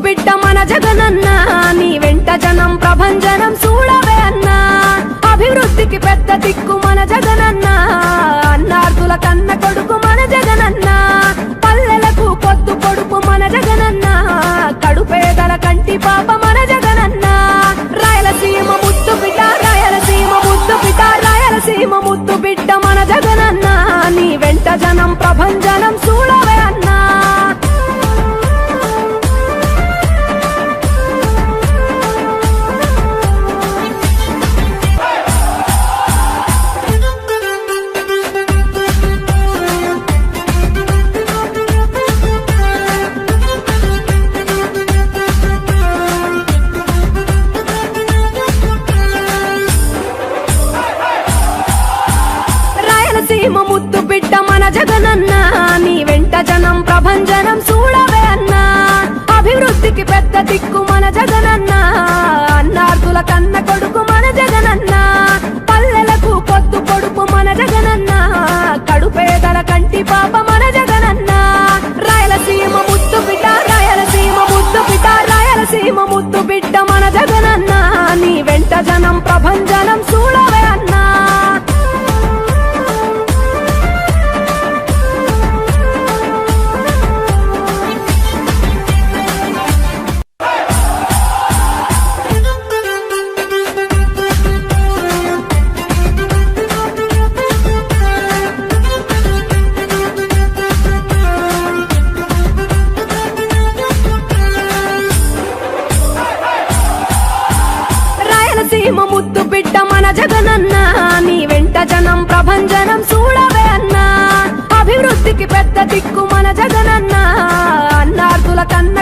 బిడ్డ మన జగనన్న నీ వెంట జనం ప్రభంజనం చూడవే అన్నా అభివృద్ధికి పెద్ద దిక్కు మన జగనన్న అన్నార్థుల కన్న కొడుకు మన జగనన్న పల్లెలకు పొద్దు పొడుపు మన జగనన్న కడుపేదల కంటి పాప మన జగనన్న రాయలసీమ ముద్దు బిడ్డ రాయలసీమ ముద్దు బిడ్డ రాయలసీమ ముద్దు బిడ్డ మన జగనన్న నీ వెంట జనం ప్రభంజనం చూడవే అన్నా రాయలసీమ ముద్దు బిడ్డ మన జగనన్న నీ వెంట జనం ప్రభంజనం చూడవే అన్నా అభివృద్ధికి పెద్ద దిక్కు మన జగనన్న అన్నార్థుల కన్న కొడుకు మన జగనన్న పల్లెలకు పొద్దు పొడుపు మన జగనన్న కడుపేదల కంటి పాప మన జగనన్న రాయలసీమ ముద్దు బిడ్డ రాయలసీమ ముద్దు బిడ్డ రాయలసీమ ముద్దు బిడ్డ మన జగనన్న నీ వెంట జనం ప్రభంజనం చూడవే అన్నా రాయలసీమ ముద్దు బిడ్డ మన జగనన్న నీ వెంట జనం ప్రభంజనం చూడవే అన్నా అభివృద్ధికి పెద్ద దిక్కు మన జగనన్న అన్నార్థుల కన్న